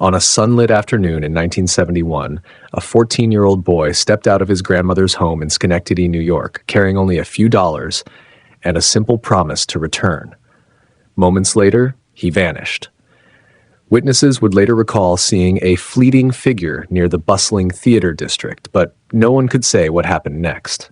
On a sunlit afternoon in 1971, a 14-year-old boy stepped out of his grandmother's home in Schenectady, New York, carrying only a few dollars and a simple promise to return. Moments later, he vanished. Witnesses would later recall seeing a fleeting figure near the bustling theater district, but no one could say what happened next.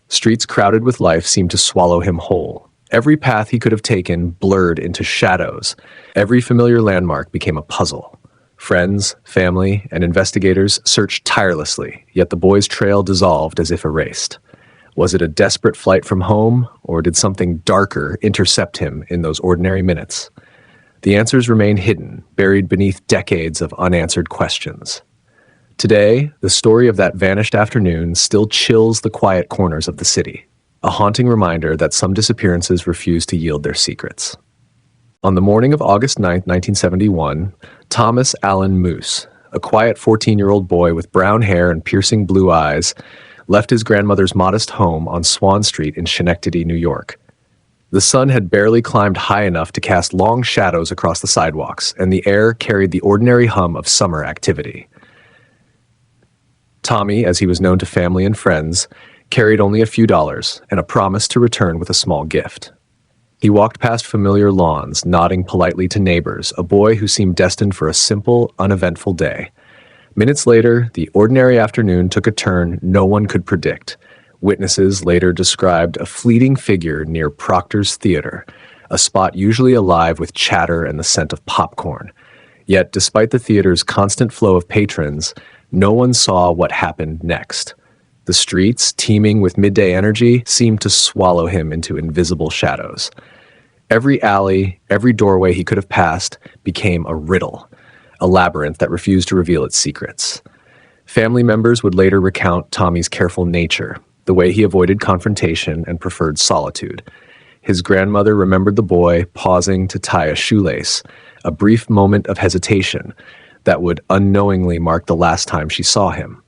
Streets crowded with life seemed to swallow him whole. Every path he could have taken blurred into shadows. Every familiar landmark became a puzzle. Friends, family, and investigators searched tirelessly, yet the boy's trail dissolved as if erased. Was it a desperate flight from home, or did something darker intercept him in those ordinary minutes? The answers remain hidden, buried beneath decades of unanswered questions. Today, the story of that vanished afternoon still chills the quiet corners of the city, a haunting reminder that some disappearances refuse to yield their secrets. On the morning of August 9, 1971, Thomas Allen Moose, a quiet 14-year-old boy with brown hair and piercing blue eyes, left his grandmother's modest home on Swan Street in Schenectady, New York. The sun had barely climbed high enough to cast long shadows across the sidewalks, and the air carried the ordinary hum of summer activity. Tommy, as he was known to family and friends, carried only a few dollars and a promise to return with a small gift. He walked past familiar lawns, nodding politely to neighbors, a boy who seemed destined for a simple, uneventful day. Minutes later, the ordinary afternoon took a turn no one could predict. Witnesses later described a fleeting figure near Proctor's Theater, a spot usually alive with chatter and the scent of popcorn. Yet, despite the theater's constant flow of patrons, no one saw what happened next. The streets, teeming with midday energy, seemed to swallow him into invisible shadows. Every alley, every doorway he could have passed became a riddle, a labyrinth that refused to reveal its secrets. Family members would later recount Tommy's careful nature, the way he avoided confrontation and preferred solitude. His grandmother remembered the boy pausing to tie a shoelace, a brief moment of hesitation that would unknowingly mark the last time she saw him.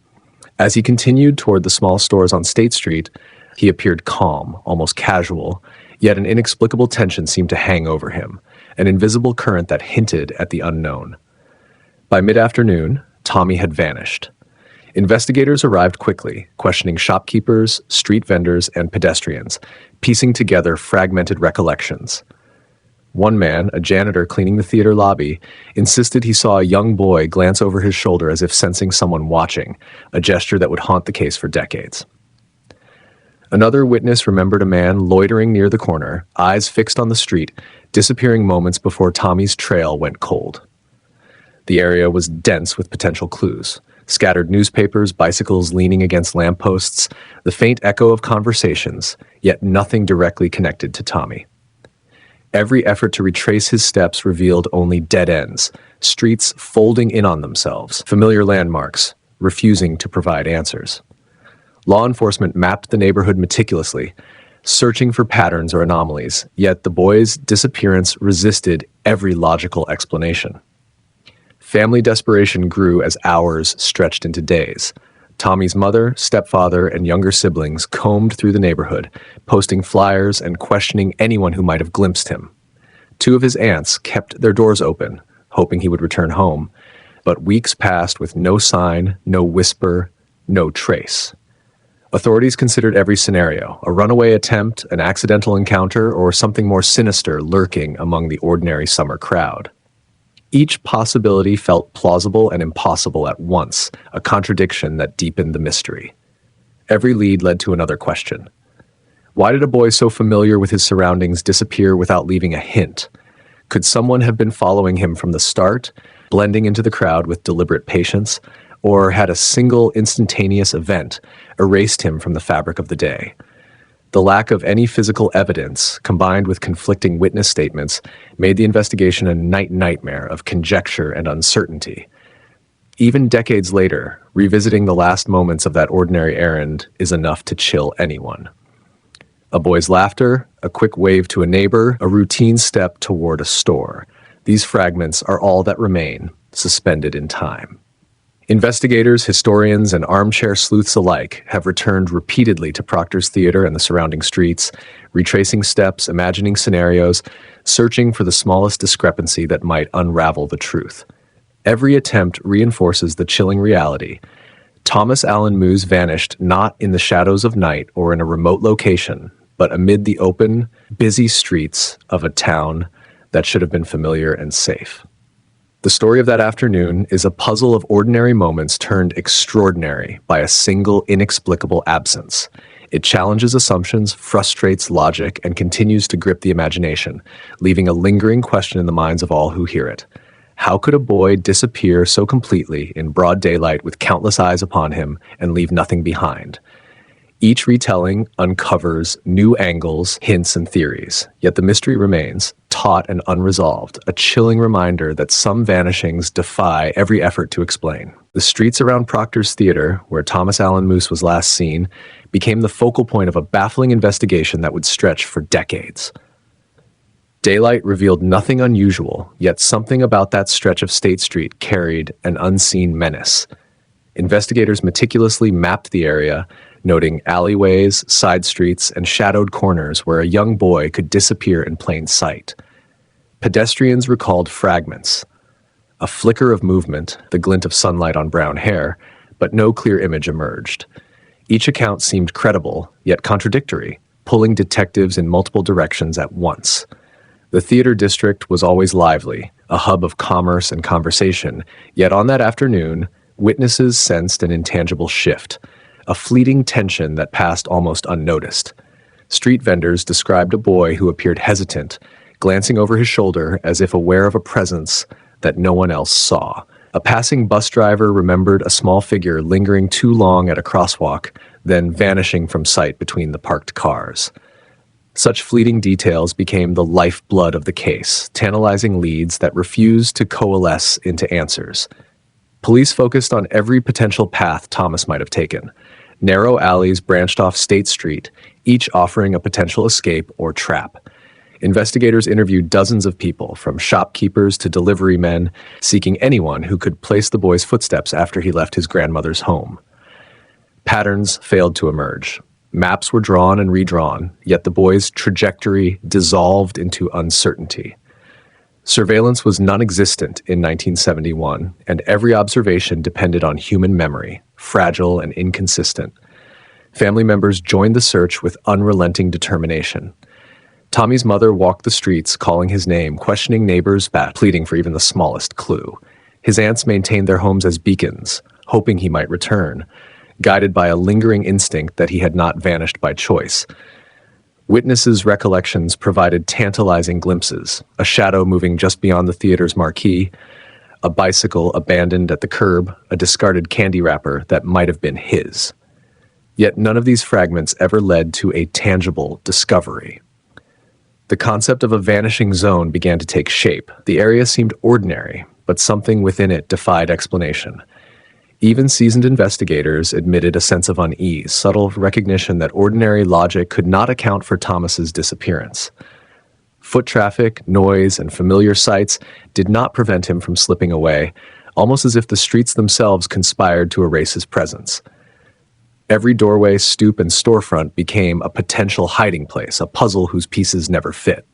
As he continued toward the small stores on State Street, he appeared calm, almost casual, yet an inexplicable tension seemed to hang over him, an invisible current that hinted at the unknown. By mid-afternoon, Tommy had vanished. Investigators arrived quickly, questioning shopkeepers, street vendors, and pedestrians, piecing together fragmented recollections. One man, a janitor cleaning the theater lobby, insisted he saw a young boy glance over his shoulder as if sensing someone watching, a gesture that would haunt the case for decades. Another witness remembered a man loitering near the corner, eyes fixed on the street, disappearing moments before Tommy's trail went cold. The area was dense with potential clues. Scattered newspapers, bicycles leaning against lampposts, the faint echo of conversations, yet nothing directly connected to Tommy. Every effort to retrace his steps revealed only dead ends, streets folding in on themselves, familiar landmarks, refusing to provide answers. Law enforcement mapped the neighborhood meticulously, searching for patterns or anomalies, yet the boy's disappearance resisted every logical explanation. Family desperation grew as hours stretched into days. Tommy's mother, stepfather, and younger siblings combed through the neighborhood, posting flyers and questioning anyone who might have glimpsed him. Two of his aunts kept their doors open, hoping he would return home, but weeks passed with no sign, no whisper, no trace. Authorities considered every scenario, a runaway attempt, an accidental encounter, or something more sinister lurking among the ordinary summer crowd. Each possibility felt plausible and impossible at once, a contradiction that deepened the mystery. Every lead led to another question. Why did a boy so familiar with his surroundings disappear without leaving a hint? Could someone have been following him from the start, blending into the crowd with deliberate patience, or had a single instantaneous event erased him from the fabric of the day? The lack of any physical evidence, combined with conflicting witness statements, made the investigation a nightmare of conjecture and uncertainty. Even decades later, revisiting the last moments of that ordinary errand is enough to chill anyone. A boy's laughter, a quick wave to a neighbor, a routine step toward a store. These fragments are all that remain, suspended in time. Investigators, historians, and armchair sleuths alike have returned repeatedly to Proctor's Theater and the surrounding streets, retracing steps, imagining scenarios, searching for the smallest discrepancy that might unravel the truth. Every attempt reinforces the chilling reality. Thomas Allen Moose vanished not in the shadows of night or in a remote location, but amid the open, busy streets of a town that should have been familiar and safe. The story of that afternoon is a puzzle of ordinary moments turned extraordinary by a single inexplicable absence. It challenges assumptions, frustrates logic, and continues to grip the imagination, leaving a lingering question in the minds of all who hear it. How could a boy disappear so completely in broad daylight with countless eyes upon him and leave nothing behind? Each retelling uncovers new angles, hints, and theories, yet the mystery remains, taut and unresolved, a chilling reminder that some vanishings defy every effort to explain. The streets around Proctor's Theater, where Thomas Allen Moose was last seen, became the focal point of a baffling investigation that would stretch for decades. Daylight revealed nothing unusual, yet something about that stretch of State Street carried an unseen menace. Investigators meticulously mapped the area, noting alleyways, side streets, and shadowed corners where a young boy could disappear in plain sight. Pedestrians recalled fragments, a flicker of movement, the glint of sunlight on brown hair, but no clear image emerged. Each account seemed credible, yet contradictory, pulling detectives in multiple directions at once. The theater district was always lively, a hub of commerce and conversation, yet on that afternoon, witnesses sensed an intangible shift, a fleeting tension that passed almost unnoticed. Street vendors described a boy who appeared hesitant, glancing over his shoulder as if aware of a presence that no one else saw. A passing bus driver remembered a small figure lingering too long at a crosswalk, then vanishing from sight between the parked cars. Such fleeting details became the lifeblood of the case, tantalizing leads that refused to coalesce into answers. Police focused on every potential path Thomas might have taken. Narrow alleys branched off State Street, each offering a potential escape or trap. Investigators interviewed dozens of people, from shopkeepers to delivery men, seeking anyone who could place the boy's footsteps after he left his grandmother's home. Patterns failed to emerge. Maps were drawn and redrawn, yet the boy's trajectory dissolved into uncertainty. Surveillance was non-existent in 1971, and every observation depended on human memory, fragile and inconsistent. Family members joined the search with unrelenting determination. Tommy's mother walked the streets, calling his name, questioning neighbors, pleading for even the smallest clue. His aunts maintained their homes as beacons, hoping he might return, guided by a lingering instinct that he had not vanished by choice. Witnesses' recollections provided tantalizing glimpses, a shadow moving just beyond the theater's marquee, a bicycle abandoned at the curb, a discarded candy wrapper that might have been his. Yet none of these fragments ever led to a tangible discovery. The concept of a vanishing zone began to take shape. The area seemed ordinary, but something within it defied explanation. Even seasoned investigators admitted a sense of unease, subtle recognition that ordinary logic could not account for Thomas's disappearance. Foot traffic, noise, and familiar sights did not prevent him from slipping away, almost as if the streets themselves conspired to erase his presence. Every doorway, stoop, and storefront became a potential hiding place, a puzzle whose pieces never fit.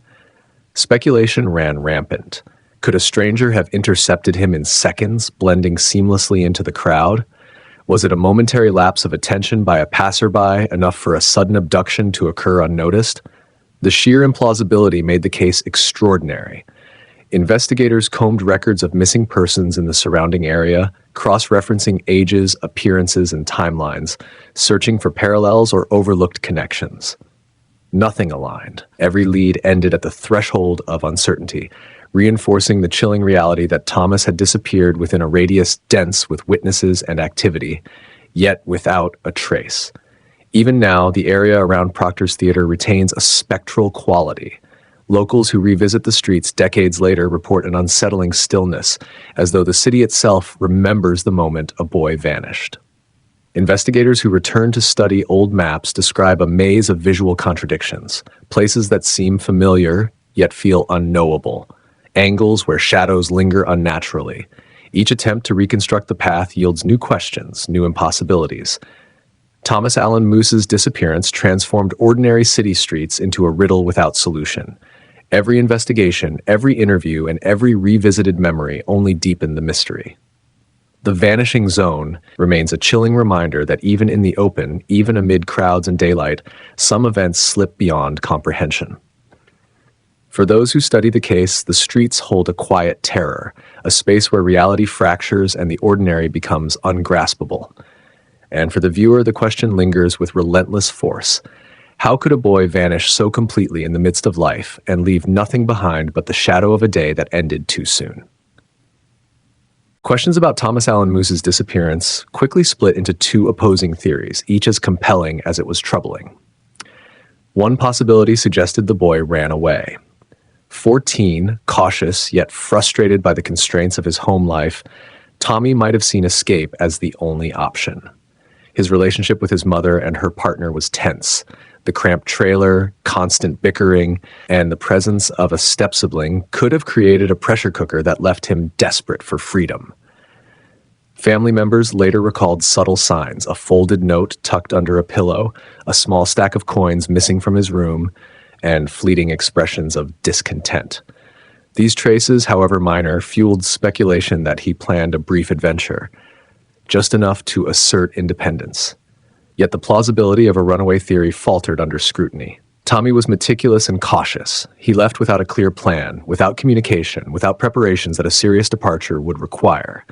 Speculation ran rampant. Could a stranger have intercepted him in seconds, blending seamlessly into the crowd? Was it a momentary lapse of attention by a passerby, enough for a sudden abduction to occur unnoticed? The sheer implausibility made the case extraordinary. Investigators combed records of missing persons in the surrounding area, cross-referencing ages, appearances, and timelines, searching for parallels or overlooked connections. Nothing aligned. Every lead ended at the threshold of uncertainty, reinforcing the chilling reality that Thomas had disappeared within a radius dense with witnesses and activity, yet without a trace. Even now, the area around Proctor's Theater retains a spectral quality. Locals who revisit the streets decades later report an unsettling stillness, as though the city itself remembers the moment a boy vanished. Investigators who return to study old maps describe a maze of visual contradictions, places that seem familiar yet feel unknowable, angles where shadows linger unnaturally. Each attempt to reconstruct the path yields new questions, new impossibilities. Thomas Allen Moose's disappearance transformed ordinary city streets into a riddle without solution. Every investigation, every interview, and every revisited memory only deepened the mystery. The vanishing zone remains a chilling reminder that even in the open, even amid crowds and daylight, some events slip beyond comprehension. For those who study the case, the streets hold a quiet terror, a space where reality fractures and the ordinary becomes ungraspable. And for the viewer, the question lingers with relentless force. How could a boy vanish so completely in the midst of life and leave nothing behind but the shadow of a day that ended too soon? Questions about Thomas Allen Moose's disappearance quickly split into two opposing theories, each as compelling as it was troubling. One possibility suggested the boy ran away. 14, cautious yet frustrated by the constraints of his home life, Tommy might have seen escape as the only option. His relationship with his mother and her partner was tense. The cramped trailer, constant bickering, and the presence of a step-sibling could have created a pressure cooker that left him desperate for freedom. Family members later recalled subtle signs: a folded note tucked under a pillow, a small stack of coins missing from his room, and fleeting expressions of discontent. These traces, however minor, fueled speculation that he planned a brief adventure, just enough to assert independence. Yet the plausibility of a runaway theory faltered under scrutiny. Tommy was meticulous and cautious. He left without a clear plan, without communication, without preparations that a serious departure would require.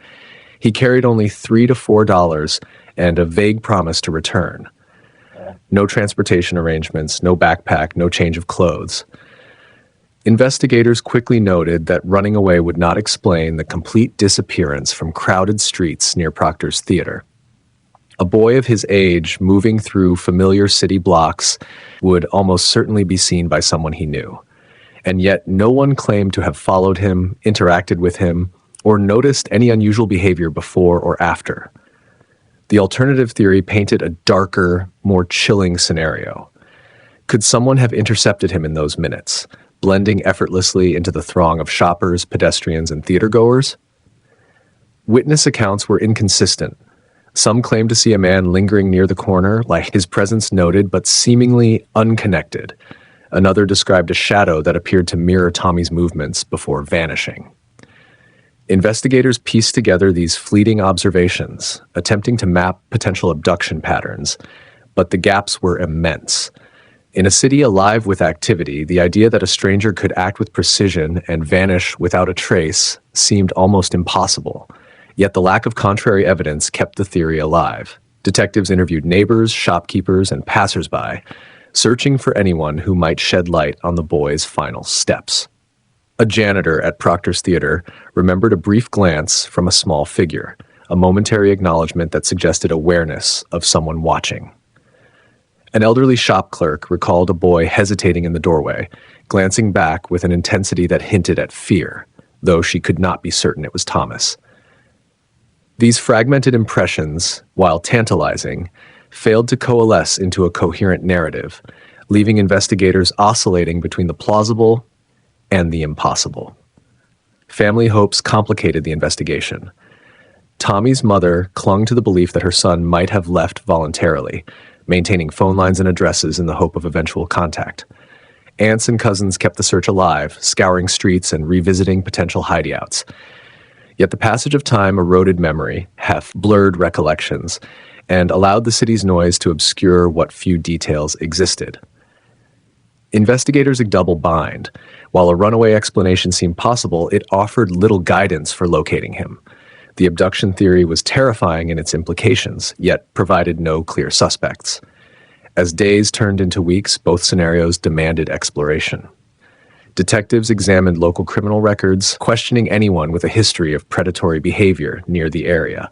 He carried only $3 to $4 and a vague promise to return. No transportation arrangements, no backpack, no change of clothes. Investigators quickly noted that running away would not explain the complete disappearance from crowded streets near Proctor's Theater. A boy of his age moving through familiar city blocks would almost certainly be seen by someone he knew. And yet no one claimed to have followed him, interacted with him, or noticed any unusual behavior before or after. The alternative theory painted a darker, more chilling scenario. Could someone have intercepted him in those minutes, blending effortlessly into the throng of shoppers, pedestrians, and theatergoers? Witness accounts were inconsistent. Some claimed to see a man lingering near the corner, like his presence noted but seemingly unconnected. Another described a shadow that appeared to mirror Tommy's movements before vanishing. Investigators pieced together these fleeting observations, attempting to map potential abduction patterns, but the gaps were immense. In a city alive with activity, the idea that a stranger could act with precision and vanish without a trace seemed almost impossible. Yet the lack of contrary evidence kept the theory alive. Detectives interviewed neighbors, shopkeepers, and passersby, searching for anyone who might shed light on the boy's final steps. A janitor at Proctor's Theater remembered a brief glance from a small figure, a momentary acknowledgement that suggested awareness of someone watching. An elderly shop clerk recalled a boy hesitating in the doorway, glancing back with an intensity that hinted at fear, though she could not be certain it was Thomas. These fragmented impressions, while tantalizing, failed to coalesce into a coherent narrative, leaving investigators oscillating between the plausible and the impossible. Family hopes complicated the investigation. Tommy's mother clung to the belief that her son might have left voluntarily, maintaining phone lines and addresses in the hope of eventual contact. Aunts and cousins kept the search alive, scouring streets and revisiting potential hideouts. Yet the passage of time eroded memory, blurred recollections, and allowed the city's noise to obscure what few details existed. Investigators double bind. While a runaway explanation seemed possible, it offered little guidance for locating him. The abduction theory was terrifying in its implications, yet provided no clear suspects. As days turned into weeks, both scenarios demanded exploration. Detectives examined local criminal records, questioning anyone with a history of predatory behavior near the area.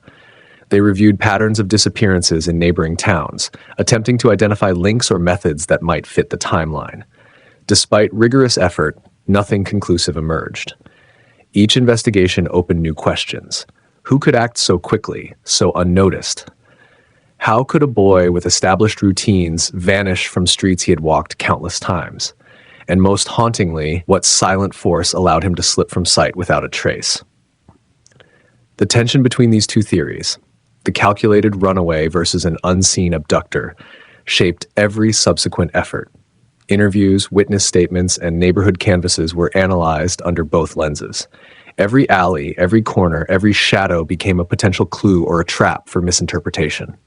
They reviewed patterns of disappearances in neighboring towns, attempting to identify links or methods that might fit the timeline. Despite rigorous effort, nothing conclusive emerged. Each investigation opened new questions. Who could act so quickly, so unnoticed? How could a boy with established routines vanish from streets he had walked countless times? And most hauntingly, what silent force allowed him to slip from sight without a trace? The tension between these two theories, the calculated runaway versus an unseen abductor, shaped every subsequent effort. Interviews, witness statements, and neighborhood canvases were analyzed under both lenses. Every alley, every corner, every shadow became a potential clue or a trap for misinterpretation.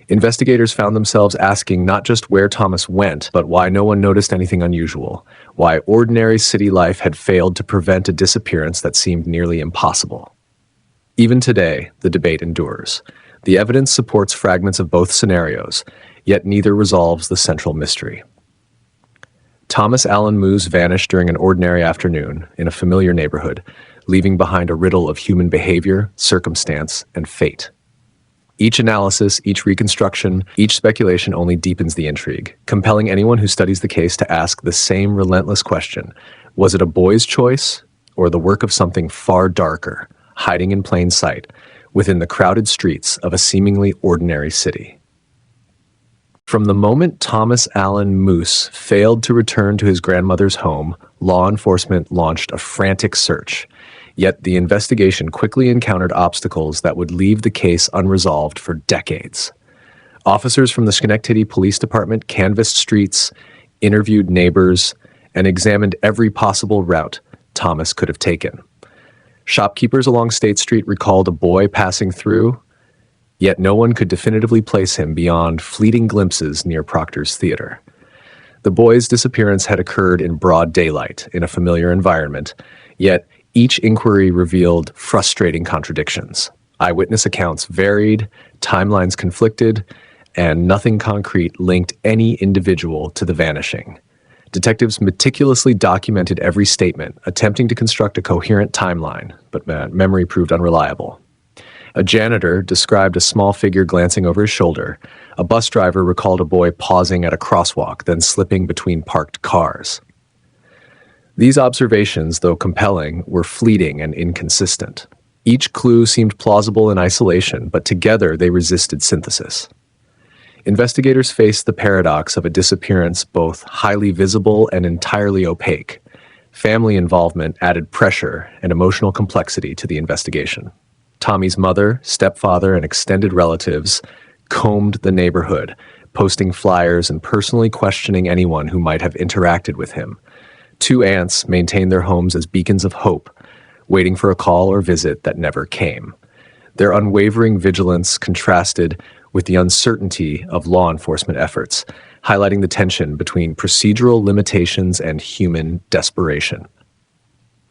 Investigators found themselves asking not just where Thomas went, but why no one noticed anything unusual, why ordinary city life had failed to prevent a disappearance that seemed nearly impossible. Even today, the debate endures. The evidence supports fragments of both scenarios, yet neither resolves the central mystery. Thomas Allen Moose vanished during an ordinary afternoon in a familiar neighborhood, leaving behind a riddle of human behavior, circumstance, and fate. Each analysis, each reconstruction, each speculation only deepens the intrigue, compelling anyone who studies the case to ask the same relentless question: was it a boy's choice, or the work of something far darker, hiding in plain sight, within the crowded streets of a seemingly ordinary city? From the moment Thomas Allen Moose failed to return to his grandmother's home, law enforcement launched a frantic search. Yet the investigation quickly encountered obstacles that would leave the case unresolved for decades. Officers from the Schenectady Police Department canvassed streets, interviewed neighbors, and examined every possible route Thomas could have taken. Shopkeepers along State Street recalled a boy passing through, yet no one could definitively place him beyond fleeting glimpses near Proctor's Theater. The boy's disappearance had occurred in broad daylight in a familiar environment, yet each inquiry revealed frustrating contradictions. Eyewitness accounts varied, timelines conflicted, and nothing concrete linked any individual to the vanishing. Detectives meticulously documented every statement, attempting to construct a coherent timeline, but memory proved unreliable. A janitor described a small figure glancing over his shoulder. A bus driver recalled a boy pausing at a crosswalk, then slipping between parked cars. These observations, though compelling, were fleeting and inconsistent. Each clue seemed plausible in isolation, but together they resisted synthesis. Investigators faced the paradox of a disappearance both highly visible and entirely opaque. Family involvement added pressure and emotional complexity to the investigation. Tommy's mother, stepfather, and extended relatives combed the neighborhood, posting flyers and personally questioning anyone who might have interacted with him. Two aunts maintained their homes as beacons of hope, waiting for a call or visit that never came. Their unwavering vigilance contrasted with the uncertainty of law enforcement efforts, highlighting the tension between procedural limitations and human desperation.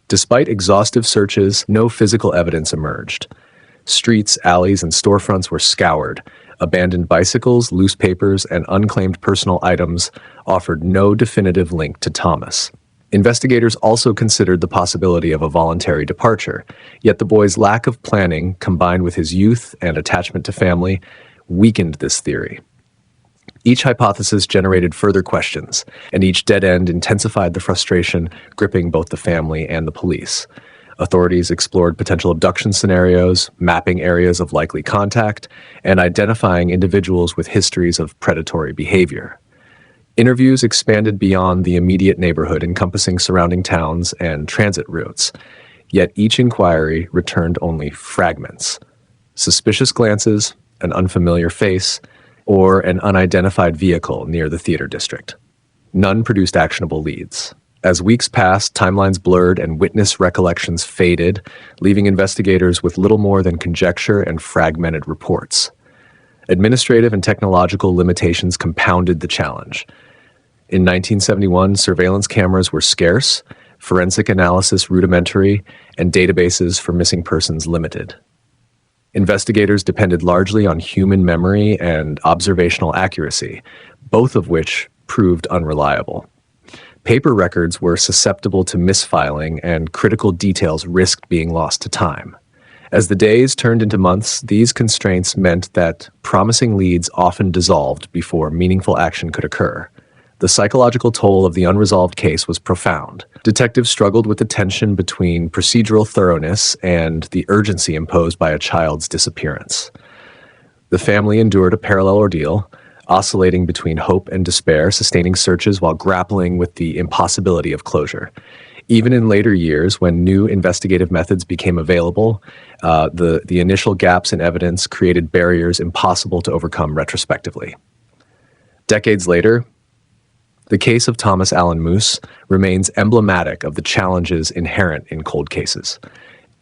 Despite exhaustive searches, no physical evidence emerged. Streets, alleys, and storefronts were scoured. Abandoned bicycles, loose papers, and unclaimed personal items offered no definitive link to Thomas. Investigators also considered the possibility of a voluntary departure, yet the boy's lack of planning, combined with his youth and attachment to family, weakened this theory. Each hypothesis generated further questions, and each dead end intensified the frustration gripping both the family and the police. Authorities explored potential abduction scenarios, mapping areas of likely contact, and identifying individuals with histories of predatory behavior. Interviews expanded beyond the immediate neighborhood, encompassing surrounding towns and transit routes. Yet each inquiry returned only fragments: suspicious glances, an unfamiliar face, or an unidentified vehicle near the theater district. None produced actionable leads. As weeks passed, timelines blurred and witness recollections faded, leaving investigators with little more than conjecture and fragmented reports. Administrative and technological limitations compounded the challenge. In 1971, surveillance cameras were scarce, forensic analysis rudimentary, and databases for missing persons limited. Investigators depended largely on human memory and observational accuracy, both of which proved unreliable. Paper records were susceptible to misfiling, and critical details risked being lost to time. As the days turned into months, these constraints meant that promising leads often dissolved before meaningful action could occur. The psychological toll of the unresolved case was profound. Detectives struggled with the tension between procedural thoroughness and the urgency imposed by a child's disappearance. The family endured a parallel ordeal, oscillating between hope and despair, sustaining searches while grappling with the impossibility of closure. Even in later years, when new investigative methods became available, the initial gaps in evidence created barriers impossible to overcome retrospectively. Decades later, The case of Thomas Allen Moose remains emblematic of the challenges inherent in cold cases.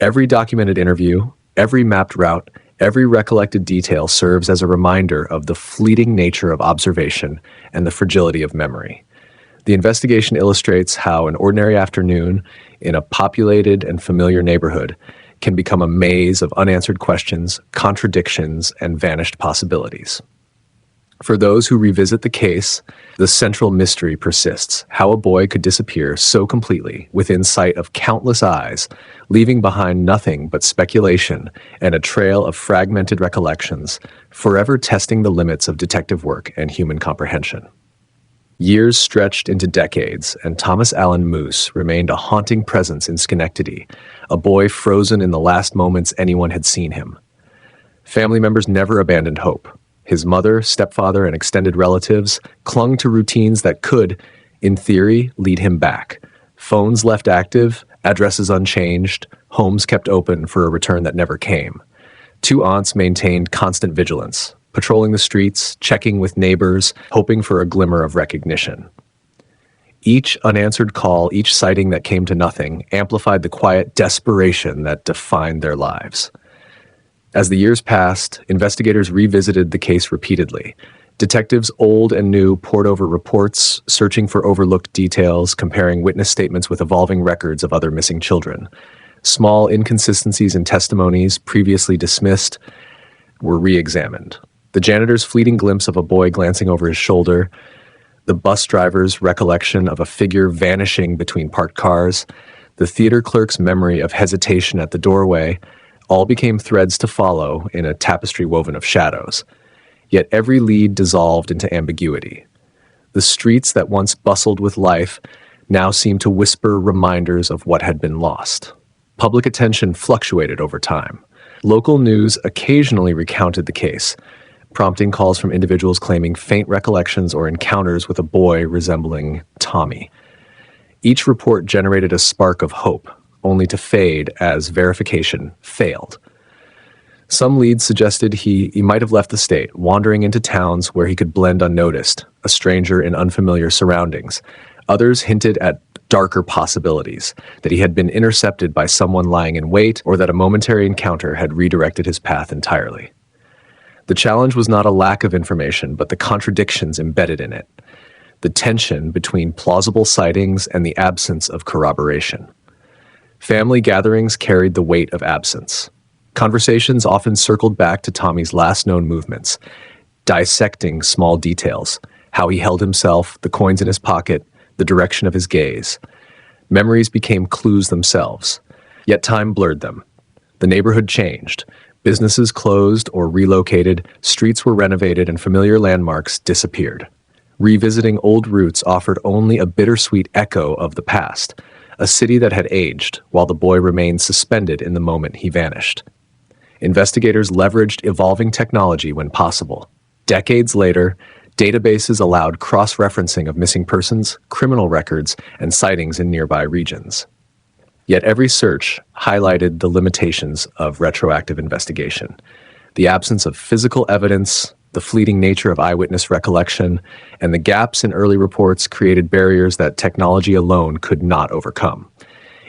Every documented interview, every mapped route, every recollected detail serves as a reminder of the fleeting nature of observation and the fragility of memory. The investigation illustrates how an ordinary afternoon in a populated and familiar neighborhood can become a maze of unanswered questions, contradictions, and vanished possibilities. For those who revisit the case, the central mystery persists: how a boy could disappear so completely within sight of countless eyes, leaving behind nothing but speculation and a trail of fragmented recollections, forever testing the limits of detective work and human comprehension. Years stretched into decades, and Thomas Allen Moose remained a haunting presence in Schenectady, a boy frozen in the last moments anyone had seen him. Family members never abandoned hope. His mother, stepfather, and extended relatives clung to routines that could, in theory, lead him back. Phones left active, addresses unchanged, homes kept open for a return that never came. Two aunts maintained constant vigilance, patrolling the streets, checking with neighbors, hoping for a glimmer of recognition. Each unanswered call, each sighting that came to nothing, amplified the quiet desperation that defined their lives. As the years passed, investigators revisited the case repeatedly. Detectives old and new pored over reports, searching for overlooked details, comparing witness statements with evolving records of other missing children. Small inconsistencies in testimonies previously dismissed were re-examined. The janitor's fleeting glimpse of a boy glancing over his shoulder, the bus driver's recollection of a figure vanishing between parked cars, the theater clerk's memory of hesitation at the doorway, all became threads to follow in a tapestry woven of shadows. Yet every lead dissolved into ambiguity. The streets that once bustled with life now seemed to whisper reminders of what had been lost. Public attention fluctuated over time. Local news occasionally recounted the case, prompting calls from individuals claiming faint recollections or encounters with a boy resembling Tommy. Each report generated a spark of hope, only to fade as verification failed. Some leads suggested he might have left the state, wandering into towns where he could blend unnoticed, a stranger in unfamiliar surroundings. Others hinted at darker possibilities, that he had been intercepted by someone lying in wait, or that a momentary encounter had redirected his path entirely. The challenge was not a lack of information, but the contradictions embedded in it, the tension between plausible sightings and the absence of corroboration. Family gatherings carried the weight of absence. Conversations often circled back to Tommy's last known movements, dissecting small details, how he held himself, the coins in his pocket, the direction of his gaze. Memories became clues themselves, yet time blurred them. The neighborhood changed. Businesses closed or relocated, streets were renovated, and familiar landmarks disappeared. Revisiting old routes offered only a bittersweet echo of the past, a city that had aged, while the boy remained suspended in the moment he vanished. Investigators leveraged evolving technology when possible. Decades later, databases allowed cross-referencing of missing persons, criminal records, and sightings in nearby regions. Yet every search highlighted the limitations of retroactive investigation. The absence of physical evidence, the fleeting nature of eyewitness recollection, and the gaps in early reports created barriers that technology alone could not overcome.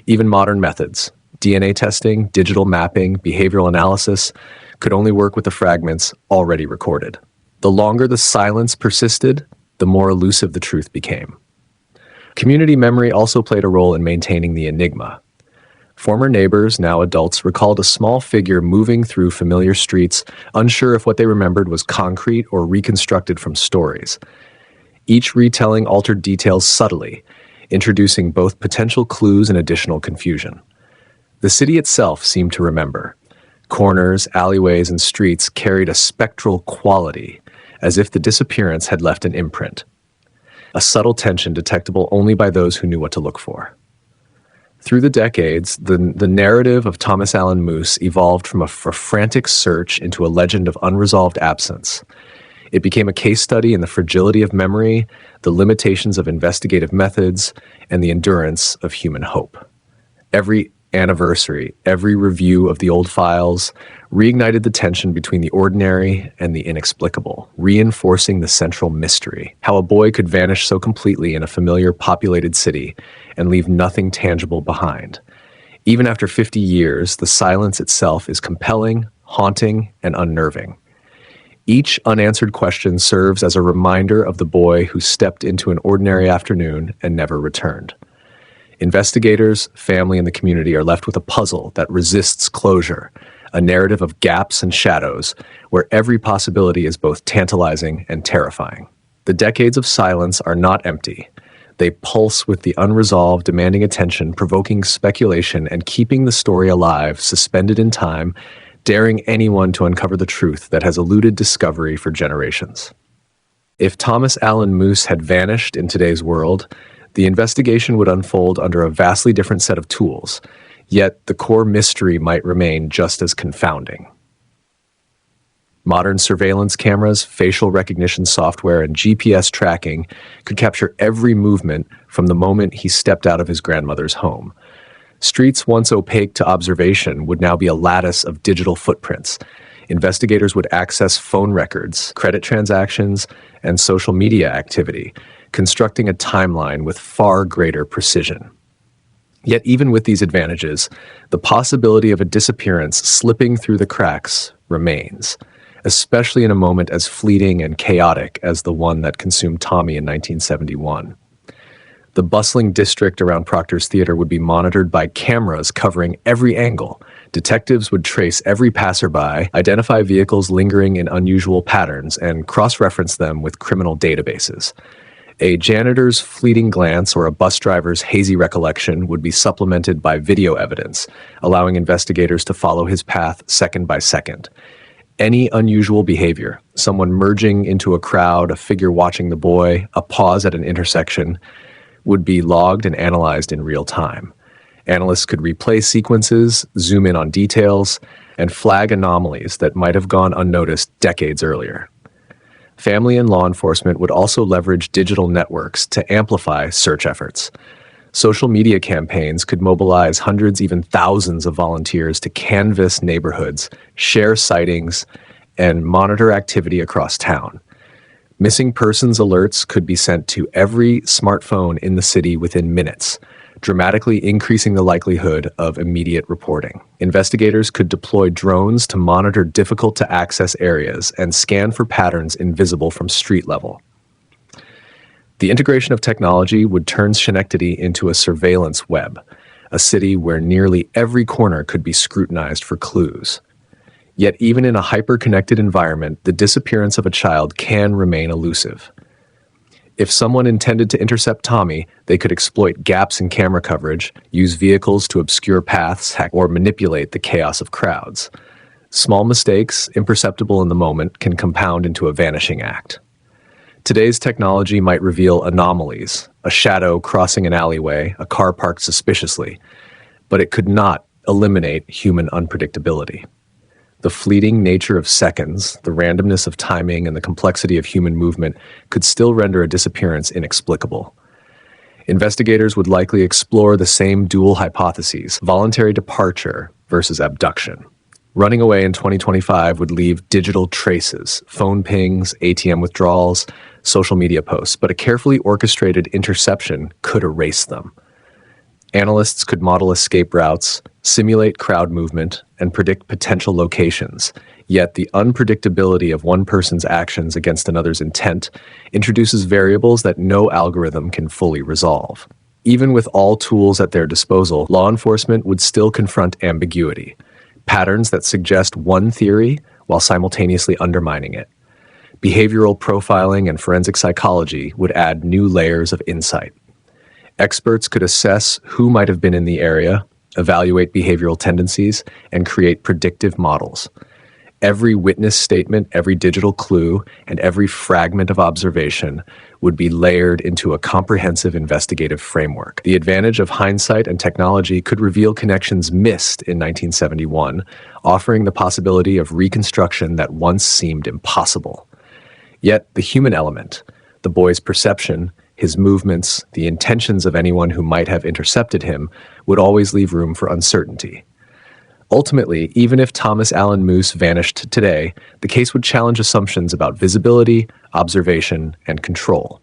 Even modern methods, DNA testing, digital mapping, behavioral analysis, could only work with the fragments already recorded. The longer the silence persisted, the more elusive the truth became. Community memory also played a role in maintaining the enigma. Former neighbors, now adults, recalled a small figure moving through familiar streets, unsure if what they remembered was concrete or reconstructed from stories. Each retelling altered details subtly, introducing both potential clues and additional confusion. The city itself seemed to remember. Corners, alleyways, and streets carried a spectral quality, as if the disappearance had left an imprint. A subtle tension detectable only by those who knew what to look for. Through the decades, the narrative of Thomas Allen Moose evolved from a frantic search into a legend of unresolved absence. It became a case study in the fragility of memory, the limitations of investigative methods, and the endurance of human hope. Every anniversary, every review of the old files reignited the tension between the ordinary and the inexplicable, reinforcing the central mystery: how a boy could vanish so completely in a familiar populated city and leave nothing tangible behind. Even after 50 years, the silence itself is compelling, haunting, and unnerving. Each unanswered question serves as a reminder of the boy who stepped into an ordinary afternoon and never returned. Investigators, family, and the community are left with a puzzle that resists closure, a narrative of gaps and shadows where every possibility is both tantalizing and terrifying. The decades of silence are not empty. They pulse with the unresolved, demanding attention, provoking speculation, and keeping the story alive, suspended in time, daring anyone to uncover the truth that has eluded discovery for generations. If Thomas Allen Moose had vanished in today's world, the investigation would unfold under a vastly different set of tools, yet the core mystery might remain just as confounding. Modern surveillance cameras, facial recognition software, and GPS tracking could capture every movement from the moment he stepped out of his grandmother's home. Streets once opaque to observation would now be a lattice of digital footprints. Investigators would access phone records, credit transactions, and social media activity, constructing a timeline with far greater precision. Yet even with these advantages, the possibility of a disappearance slipping through the cracks remains, especially in a moment as fleeting and chaotic as the one that consumed Tommy in 1971. The bustling district around Proctor's Theater would be monitored by cameras covering every angle. Detectives would trace every passerby, identify vehicles lingering in unusual patterns, and cross-reference them with criminal databases. A janitor's fleeting glance or a bus driver's hazy recollection would be supplemented by video evidence, allowing investigators to follow his path second by second. Any unusual behavior, someone merging into a crowd, a figure watching the boy, a pause at an intersection, would be logged and analyzed in real time. Analysts could replay sequences, zoom in on details, and flag anomalies that might have gone unnoticed decades earlier. Family and law enforcement would also leverage digital networks to amplify search efforts. Social media campaigns could mobilize hundreds, even thousands of volunteers to canvass neighborhoods, share sightings, and monitor activity across town. Missing persons alerts could be sent to every smartphone in the city within minutes, dramatically increasing the likelihood of immediate reporting. Investigators could deploy drones to monitor difficult-to-access areas and scan for patterns invisible from street level. The integration of technology would turn Schenectady into a surveillance web, a city where nearly every corner could be scrutinized for clues. Yet even in a hyper-connected environment, the disappearance of a child can remain elusive. If someone intended to intercept Tommy, they could exploit gaps in camera coverage, use vehicles to obscure paths, or manipulate the chaos of crowds. Small mistakes, imperceptible in the moment, can compound into a vanishing act. Today's technology might reveal anomalies, a shadow crossing an alleyway, a car parked suspiciously, but it could not eliminate human unpredictability. The fleeting nature of seconds, the randomness of timing, and the complexity of human movement could still render a disappearance inexplicable. Investigators would likely explore the same dual hypotheses: voluntary departure versus abduction. Running away in 2025 would leave digital traces, phone pings, ATM withdrawals, social media posts, but a carefully orchestrated interception could erase them. Analysts could model escape routes, simulate crowd movement, and predict potential locations, yet the unpredictability of one person's actions against another's intent introduces variables that no algorithm can fully resolve. Even with all tools at their disposal, law enforcement would still confront ambiguity, patterns that suggest one theory while simultaneously undermining it. Behavioral profiling and forensic psychology would add new layers of insight. Experts could assess who might have been in the area, evaluate behavioral tendencies, and create predictive models. Every witness statement, every digital clue, and every fragment of observation would be layered into a comprehensive investigative framework. The advantage of hindsight and technology could reveal connections missed in 1971, offering the possibility of reconstruction that once seemed impossible. Yet the human element, the boy's perception, his movements, the intentions of anyone who might have intercepted him, would always leave room for uncertainty. Ultimately, even if Thomas Allen Moose vanished today, the case would challenge assumptions about visibility, observation, and control.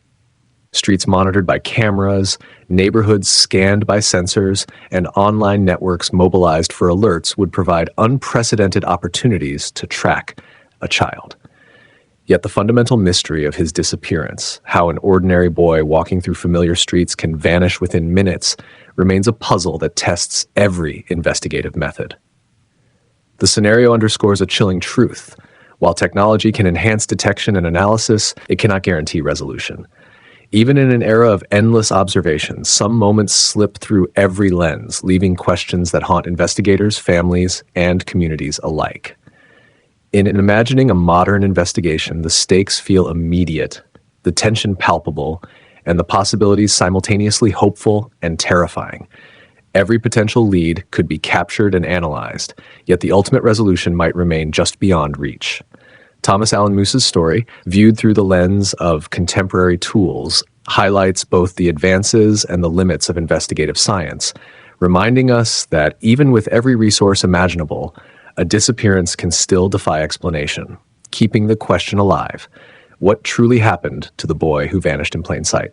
Streets monitored by cameras, neighborhoods scanned by sensors, and online networks mobilized for alerts would provide unprecedented opportunities to track a child. Yet the fundamental mystery of his disappearance, how an ordinary boy walking through familiar streets can vanish within minutes, remains a puzzle that tests every investigative method. The scenario underscores a chilling truth. While technology can enhance detection and analysis, it cannot guarantee resolution. Even in an era of endless observations, some moments slip through every lens, leaving questions that haunt investigators, families, and communities alike. In imagining a modern investigation, the stakes feel immediate, the tension palpable, and the possibilities simultaneously hopeful and terrifying. Every potential lead could be captured and analyzed, yet the ultimate resolution might remain just beyond reach. Thomas Allen Moose's story, viewed through the lens of contemporary tools, highlights both the advances and the limits of investigative science, reminding us that even with every resource imaginable, a disappearance can still defy explanation, keeping the question alive: what truly happened to the boy who vanished in plain sight?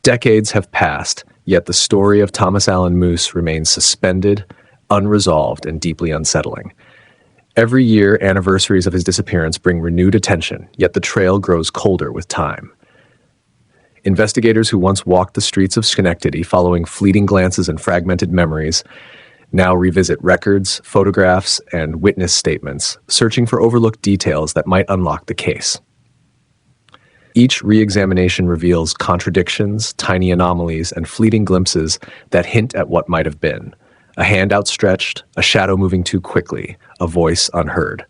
Decades have passed, yet the story of Thomas Allen Moose remains suspended, unresolved, and deeply unsettling. Every year, anniversaries of his disappearance bring renewed attention, yet the trail grows colder with time. Investigators who once walked the streets of Schenectady following fleeting glances and fragmented memories now revisit records, photographs, and witness statements, searching for overlooked details that might unlock the case. Each re-examination reveals contradictions, tiny anomalies, and fleeting glimpses that hint at what might have been. A hand outstretched, a shadow moving too quickly, a voice unheard.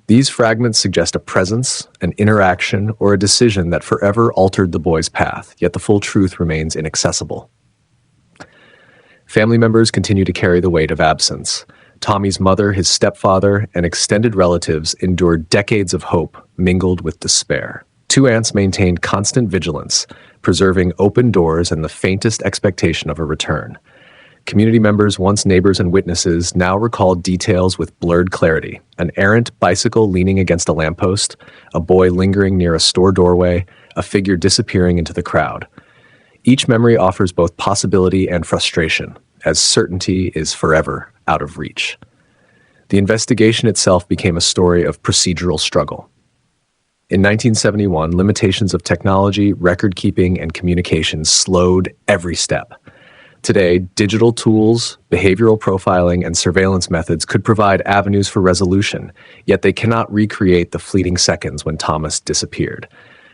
These fragments suggest a presence, an interaction, or a decision that forever altered the boy's path, yet the full truth remains inaccessible. Family members continue to carry the weight of absence. Tommy's mother, his stepfather, and extended relatives endured decades of hope mingled with despair. Two aunts maintained constant vigilance, preserving open doors and the faintest expectation of a return. Community members, once neighbors and witnesses, now recall details with blurred clarity: an errant bicycle leaning against a lamppost, a boy lingering near a store doorway, a figure disappearing into the crowd. Each memory offers both possibility and frustration, as certainty is forever out of reach. The investigation itself became a story of procedural struggle. In 1971, limitations of technology, record-keeping, and communication slowed every step. Today, digital tools, behavioral profiling, and surveillance methods could provide avenues for resolution, yet they cannot recreate the fleeting seconds when Thomas disappeared.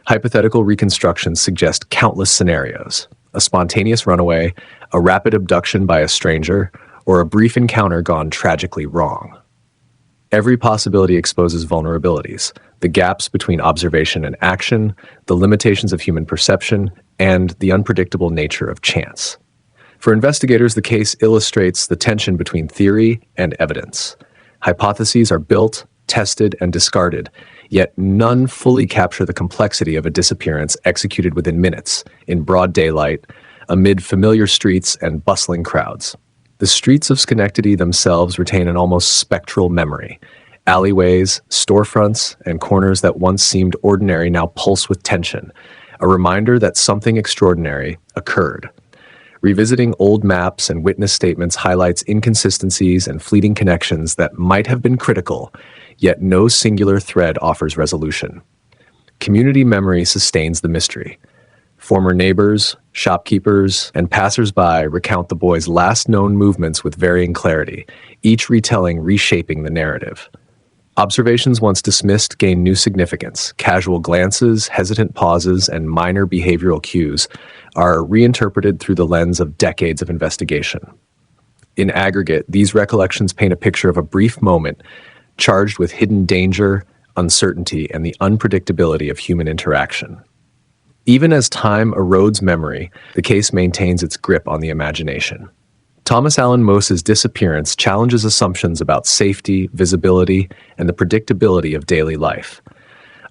Hypothetical reconstructions suggest countless scenarios: a spontaneous runaway, a rapid abduction by a stranger, or a brief encounter gone tragically wrong. Every possibility exposes vulnerabilities: the gaps between observation and action, the limitations of human perception, and the unpredictable nature of chance. For investigators, the case illustrates the tension between theory and evidence. Hypotheses are built, tested, and discarded, yet none fully capture the complexity of a disappearance executed within minutes, in broad daylight, amid familiar streets and bustling crowds. The streets of Schenectady themselves retain an almost spectral memory. Alleyways, storefronts, and corners that once seemed ordinary now pulse with tension, a reminder that something extraordinary occurred. Revisiting old maps and witness statements highlights inconsistencies and fleeting connections that might have been critical, yet no singular thread offers resolution. Community memory sustains the mystery. Former neighbors, shopkeepers, and passers-by recount the boy's last known movements with varying clarity, each retelling reshaping the narrative. Observations once dismissed gain new significance. Casual glances, hesitant pauses, and minor behavioral cues are reinterpreted through the lens of decades of investigation. In aggregate, these recollections paint a picture of a brief moment charged with hidden danger, uncertainty, and the unpredictability of human interaction. Even as time erodes memory, the case maintains its grip on the imagination. Thomas Allen Moose's disappearance challenges assumptions about safety, visibility, and the predictability of daily life.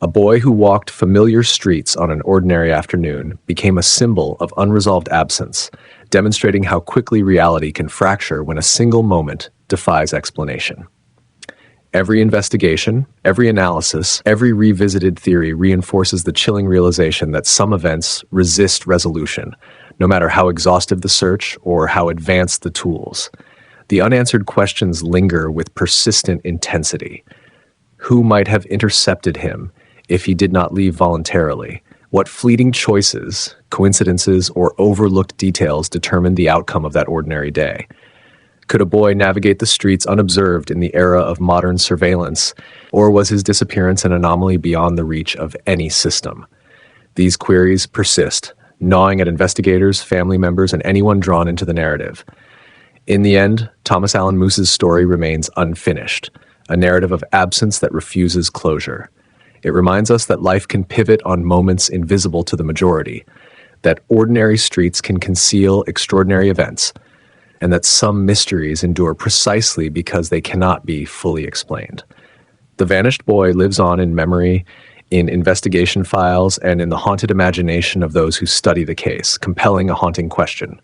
A boy who walked familiar streets on an ordinary afternoon became a symbol of unresolved absence, demonstrating how quickly reality can fracture when a single moment defies explanation. Every investigation, every analysis, every revisited theory reinforces the chilling realization that some events resist resolution, no matter how exhaustive the search or how advanced the tools. The unanswered questions linger with persistent intensity. Who might have intercepted him if he did not leave voluntarily? What fleeting choices, coincidences, or overlooked details determined the outcome of that ordinary day? Could a boy navigate the streets unobserved in the era of modern surveillance, or was his disappearance an anomaly beyond the reach of any system? These queries persist, gnawing at investigators, family members, and anyone drawn into the narrative. In the end, Thomas Allen Moose's story remains unfinished, a narrative of absence that refuses closure. It reminds us that life can pivot on moments invisible to the majority, that ordinary streets can conceal extraordinary events, and that some mysteries endure precisely because they cannot be fully explained. The vanished boy lives on in memory, in investigation files, and in the haunted imagination of those who study the case, compelling a haunting question.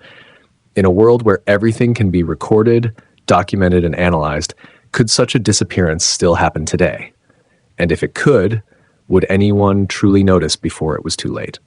In a world where everything can be recorded, documented, and analyzed, could such a disappearance still happen today? And if it could, would anyone truly notice before it was too late?